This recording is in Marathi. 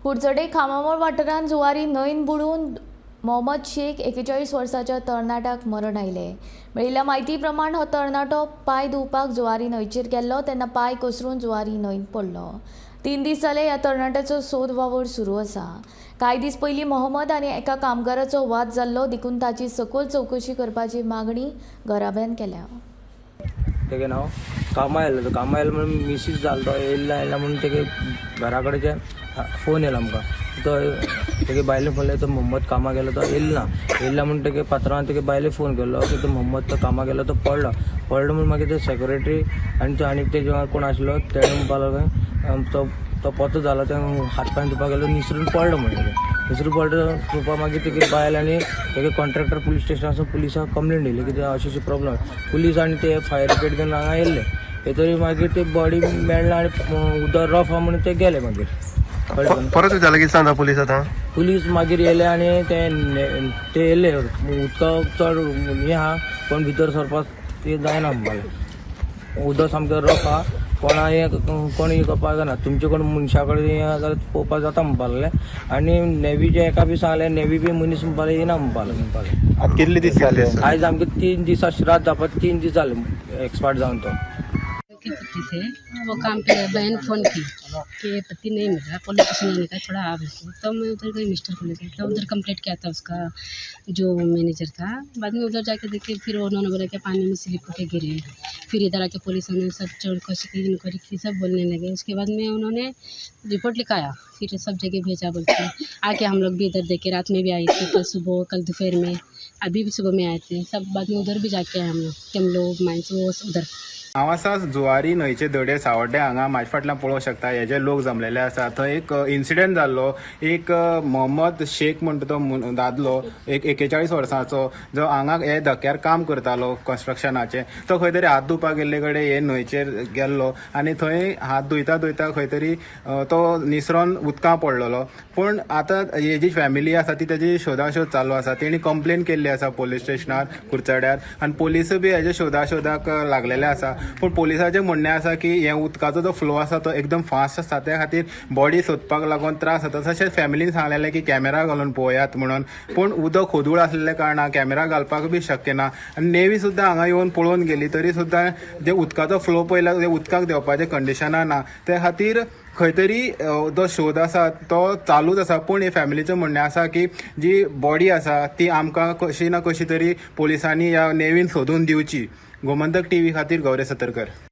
कुडचडे खामामोळ वाठारांत जुवारी न्हंयेत बुडून मोहम्मद शेख 41 वर्साच्या तरणाट्याक मरण आयले। मेळिल्ल्या म्हायती प्रमाण हो तरणाटो पाय धुवपाक जुवारी न्हंयचेर गेल्लो तेन्ना पाय कोसरून जुवारी न्हंयेत पडलो। 3 दीस जाले ह्या तरणाट्याचो सोद वावर सुरू आसा। कांय दीस पयलीं मोहम्मद आनी एका कामगाराचो वाद जाल्लो देखून ताची सखोल चवकशी करपाची मागणी घराब्यान केल्या। तेगे नाव कामा म्हणून मिसीस जालो येयला म्हणून तेगे घरा कडेचे फोन येयला आमकां तो तेगे बायले फोन तो मोहम्मद कामा गेलो तो येयला म्हणून तेगे पात्रांवान तेगे बायले फोन केलो की तो मोहम्मद तो कामा गेलो तो पडलो म्हणून मागीर ते सेक्रेटरी आनी तेजे कोण आसलो तेणें म्हणपाक तो पोतो जालो ते हात पांय धुवपाक गेलो निसरून पडलो म्हणलें निसरून पडलो धुवपाक मागीर तेगे बायल आनी तेगे कॉन्ट्रॅक्टर पुलीस स्टेशनाचो पुलिसाक कंप्लेंट दिली की अशी प्रॉब्लम पुलीस आनी ते फायर ब्रिगेड घेवन हांगा येयल्ले येतरी मागीर ते बॉडी मेळना आनी उदक रफ आहा म्हणून ते गेले मागीर परत विचारलं की सांगता पुलीस आतां पुलीस मागीर येयले आनी ते येयले उदक चड हें आहा कोण भितर सरपाक ते जायना म्हणपाक उदक सामकें रफ आहा कोणा कोण हें करपाक जायना तुमचे कोण मनशा कडेन हें जाल्यार पळोवपाक जाता म्हणपा लागले आनी नेवीचे एका बी सांगले नेवी बी मनीस म्हणपा येना म्हणपा लागले। कितले दीस जाले आयज आमगे 3 दीस श्राद्ध जावपा 3 दीस जाले एक्सपायर्ड जावन तो के पति थे वो काम पे बहन फ़ोन की कि पति नहीं मिल रहा पुलिस स्टेशन आने का थोड़ा आप तो मैं उधर गई मिस्टर को लेकर तो उधर कंप्लेंट किया था उसका जो मैनेजर था। बाद में उधर जाके देखे फिर उन्होंने बोला कि पानी में स्लिप होके गिरे। फिर इधर आके पुलिस ने सब चौकसी की इंक्वायरी की सब बोलने लगे। उसके बाद में उन्होंने रिपोर्ट लिखाया फिर सब जगह भेजा बोलते आके हम लोग भी इधर देखे रात में भी आए थे कल सुबह कल दोपहर में अभी भी सुबह में आए थे सब। बाद में उधर भी जाके आए हम लोग लोग माइंस वो उधर हांव आसा जुवारी न्हंयचे दडे सावड्डे हांगा म्हाजे फाटल्यान पळोवंक शकता हे जे लोक जमलेले आसा थंय एक इन्सिडेंट जाल्लो एक मोहम्मद शेख म्हणटा तो दादलो एक 41 वर्सांचो जो हांगा हे धक्क्यार काम करतालो कन्स्ट्रक्शनाचे तो खंय तरी हात धुवपाक गेल्ले कडेन हे न्हंयचेर गेल्लो आनी थंय हात धुयता खंय तरी तो निसरोन उदकां पडलेलो पूण आतां हेजी फॅमिली आसा ती तेजी शोधाशोध चालू आसा तेणी कंप्लेन केल्ली आसा पुलीस स्टेशनार कुडचड्यार आनी पुलीस बी हेजे शोधाशोधाक लागलेले आसा पूण पुलिसाचें म्हणणें आसा की हे उदकाचो जो फ्लो आसा तो एकदम फास्ट आसा त्या खातीर बॉडी सोदपाक लागून त्रास जाता तशेंच फॅमिलीन सांगलेलें की कॅमेरा घालून पळयात म्हणून पूण उदक खोदूळ आसलेल्या कारणान कॅमेरा घालपाक बी शक्य ना आनी नेवी सुद्दां हांगा येवन पळोवन गेली तरी सुद्दां जे उदकाचो फ्लो पळयला ते उदकाक देवपाचें कंडिशनां ना त्या खातीर खंय तरी जो शोध आसा तो चालूच आसा पूण हे फॅमिलीचें म्हणणें आसा की जी बॉडी आसा ती आमकां कशी ना कशी तरी पुलिसांनी ह्या नेवीन सोदून दिवची। गोमंतक टीव्ही खातीर गौरी सतरकर।